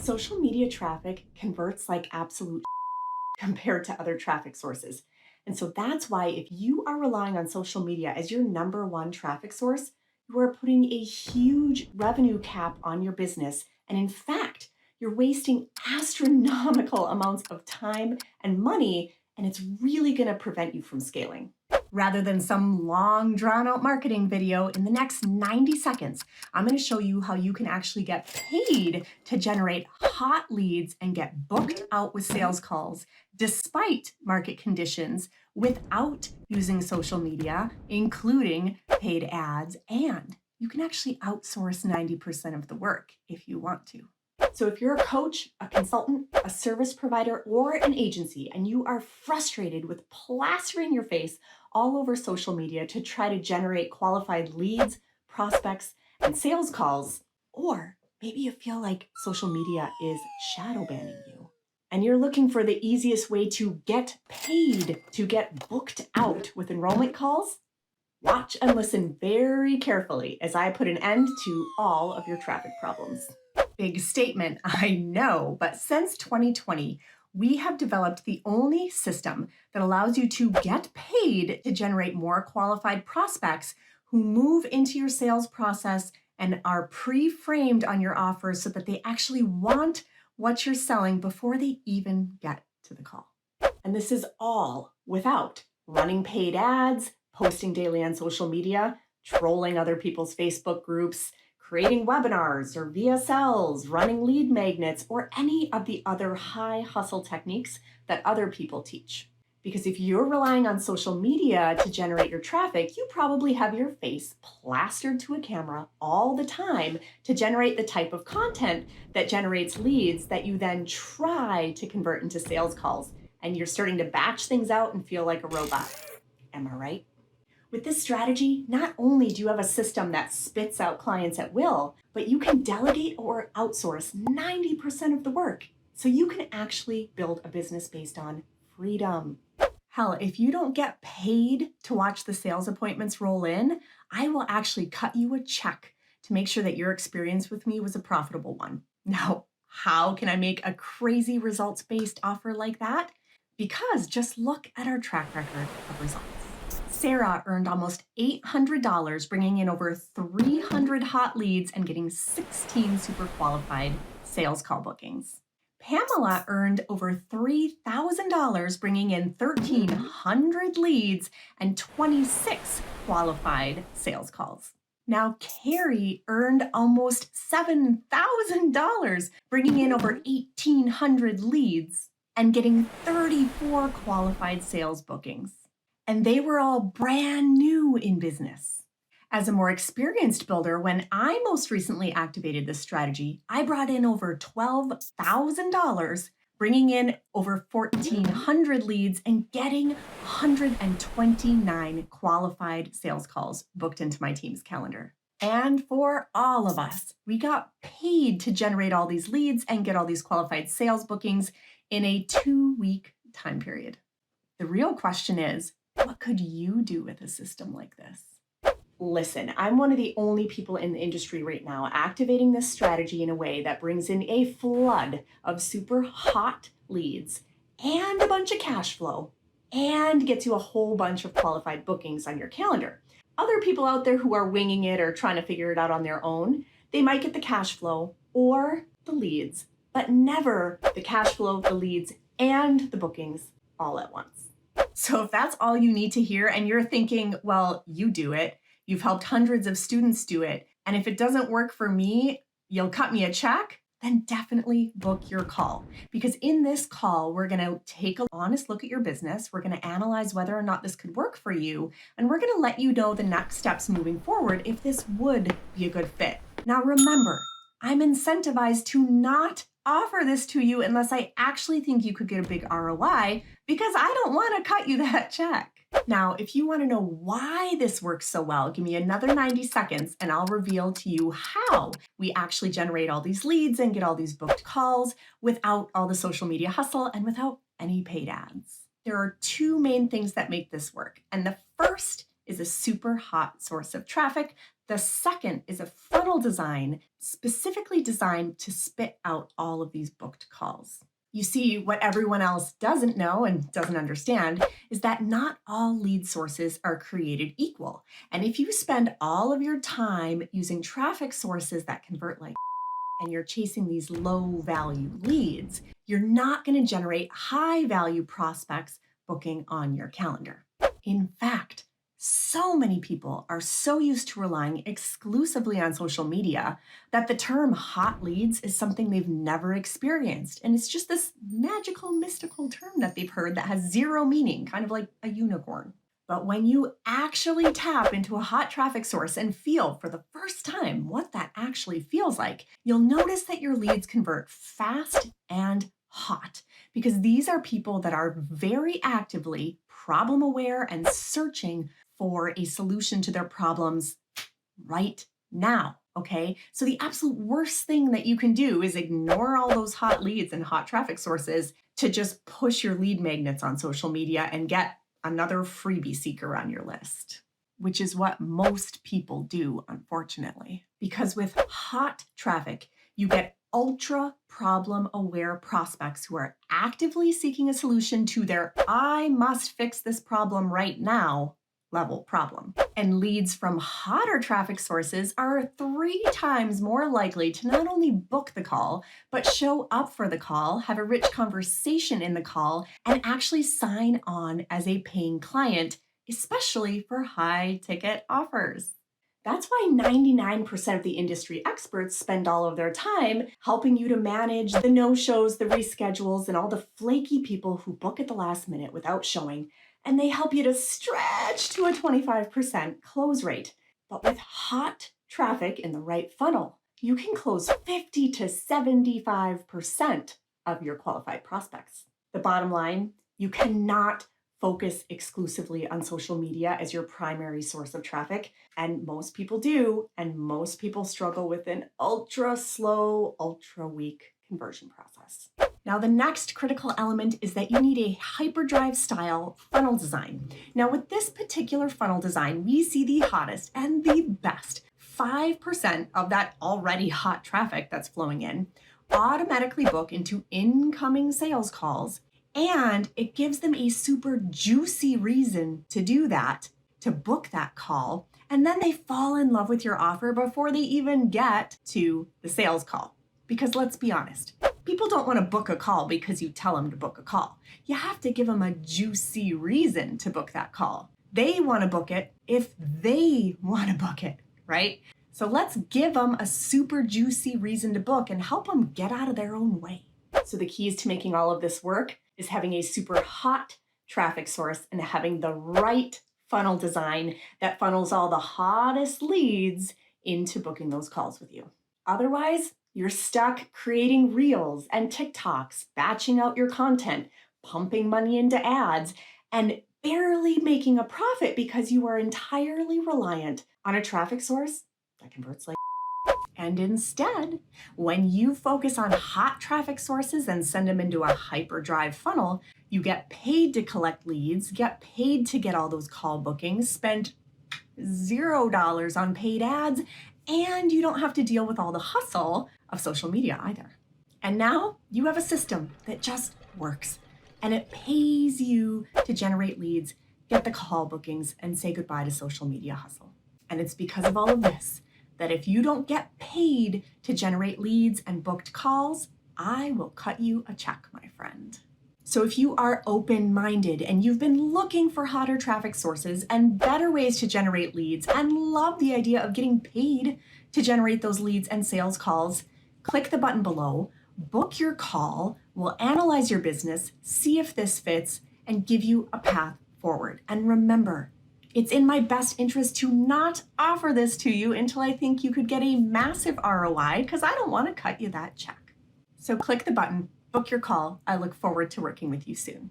Social media traffic converts like absolute compared to other traffic sources. And so that's why if you are relying on social media as your number one traffic source, you are putting a huge revenue cap on your business. And in fact, you're wasting astronomical amounts of time and money, and it's really going to prevent you from scaling. Rather than some long, drawn out marketing video, in the next 90 seconds, I'm going to show you how you can actually get paid to generate hot leads and get booked out with sales calls despite market conditions without using social media, including paid ads, and you can actually outsource 90% of the work if you want to. So if you're a coach, a consultant, a service provider, or an agency, and you are frustrated with plastering your face all over social media to try to generate qualified leads, prospects, and sales calls, or maybe you feel like social media is shadow banning you, and you're looking for the easiest way to get paid, to get booked out with enrollment calls, watch and listen very carefully as I put an end to all of your traffic problems. Big statement, I know, but since 2020, we have developed the only system that allows you to get paid to generate more qualified prospects who move into your sales process and are pre-framed on your offers so that they actually want what you're selling before they even get to the call. And this is all without running paid ads, posting daily on social media, trolling other people's Facebook groups, creating webinars or VSLs, running lead magnets, or any of the other high hustle techniques that other people teach. Because if you're relying on social media to generate your traffic, you probably have your face plastered to a camera all the time to generate the type of content that generates leads that you then try to convert into sales calls. And you're starting to batch things out and feel like a robot. Am I right? With this strategy, not only do you have a system that spits out clients at will, but you can delegate or outsource 90% of the work. So you can actually build a business based on freedom. Hell, if you don't get paid to watch the sales appointments roll in, I will actually cut you a check to make sure that your experience with me was a profitable one. Now, how can I make a crazy results-based offer like that? Because just look at our track record of results. Sarah earned almost $800, bringing in over 300 hot leads and getting 16 super qualified sales call bookings. Pamela earned over $3,000, bringing in 1,300 leads and 26 qualified sales calls. Now, Carrie earned almost $7,000, bringing in over 1,800 leads and getting 34 qualified sales bookings. And they were all brand new in business. As a more experienced builder, when I most recently activated this strategy, I brought in over $12,000, bringing in over 1,400 leads and getting 129 qualified sales calls booked into my team's calendar. And for all of us, we got paid to generate all these leads and get all these qualified sales bookings in a 2-week time period. The real question is, what could you do with a system like this? Listen, I'm one of the only people in the industry right now activating this strategy in a way that brings in a flood of super hot leads and a bunch of cash flow and gets you a whole bunch of qualified bookings on your calendar. Other people out there who are winging it or trying to figure it out on their own, they might get the cash flow or the leads, but never the cash flow, the leads, and the bookings all at once. So if that's all you need to hear and you're thinking, well, you do it, you've helped hundreds of students do it, and if it doesn't work for me, you'll cut me a check, then definitely book your call. Because in this call, we're gonna take an honest look at your business, we're gonna analyze whether or not this could work for you, and we're gonna let you know the next steps moving forward if this would be a good fit. Now remember, I'm incentivized to not offer this to you unless I actually think you could get a big ROI, because I don't want to cut you that check. Now, if you want to know why this works so well, give me another 90 seconds and I'll reveal to you how we actually generate all these leads and get all these booked calls without all the social media hustle and without any paid ads. There are 2 main things that make this work. And the first is a super hot source of traffic The second is a funnel design specifically designed to spit out all of these booked calls. You see, what everyone else doesn't know and doesn't understand is that not all lead sources are created equal. And if you spend all of your time using traffic sources that convert like and you're chasing these low value leads, you're not going to generate high value prospects booking on your calendar. In fact, so many people are so used to relying exclusively on social media that the term hot leads is something they've never experienced. And it's just this magical, mystical term that they've heard that has zero meaning, kind of like a unicorn. But when you actually tap into a hot traffic source and feel for the first time what that actually feels like, you'll notice that your leads convert fast and hot, because these are people that are very actively problem aware and searching for a solution to their problems right now. Okay, so the absolute worst thing that you can do is ignore all those hot leads and hot traffic sources to just push your lead magnets on social media and get another freebie seeker on your list, which is what most people do, unfortunately. Because with hot traffic, you get ultra problem aware prospects who are actively seeking a solution to their I must fix this problem right now level problem. And leads from hotter traffic sources are 3 times more likely to not only book the call, but show up for the call, have a rich conversation in the call, and actually sign on as a paying client, especially for high ticket offers. That's why 99% of the industry experts spend all of their time helping you to manage the no-shows, the reschedules, and all the flaky people who book at the last minute without showing, and they help you to stretch to a 25% close rate. But with hot traffic in the right funnel, you can close 50 to 75% of your qualified prospects. The bottom line, you cannot focus exclusively on social media as your primary source of traffic, and most people do, and most people struggle with an ultra slow, ultra weak conversion process. Now, the next critical element is that you need a hyperdrive style funnel design. Now, with this particular funnel design, we see the hottest and the best 5% of that already hot traffic that's flowing in automatically book into incoming sales calls, and it gives them a super juicy reason to do that, to book that call, and then they fall in love with your offer before they even get to the sales call. Because let's be honest, people don't want to book a call because you tell them to book a call. You have to give them a juicy reason to book that call. They want to book it if they want to book it, right? So let's give them a super juicy reason to book and help them get out of their own way. So the keys to making all of this work is having a super hot traffic source and having the right funnel design that funnels all the hottest leads into booking those calls with you. Otherwise, you're stuck creating reels and TikToks, batching out your content, pumping money into ads, and barely making a profit because you are entirely reliant on a traffic source that converts like. And instead, when you focus on hot traffic sources and send them into a hyperdrive funnel, you get paid to collect leads, get paid to get all those call bookings, spend $0 on paid ads, and you don't have to deal with all the hustle of social media either. And now you have a system that just works, and it pays you to generate leads, get the call bookings, and say goodbye to social media hustle. And it's because of all of this that if you don't get paid to generate leads and booked calls, I will cut you a check, my friend. So if you are open-minded and you've been looking for hotter traffic sources and better ways to generate leads and love the idea of getting paid to generate those leads and sales calls, click the button below, book your call, we'll analyze your business, see if this fits, and give you a path forward. And remember, it's in my best interest to not offer this to you until I think you could get a massive ROI, because I don't want to cut you that check. So click the button, book your call. I look forward to working with you soon.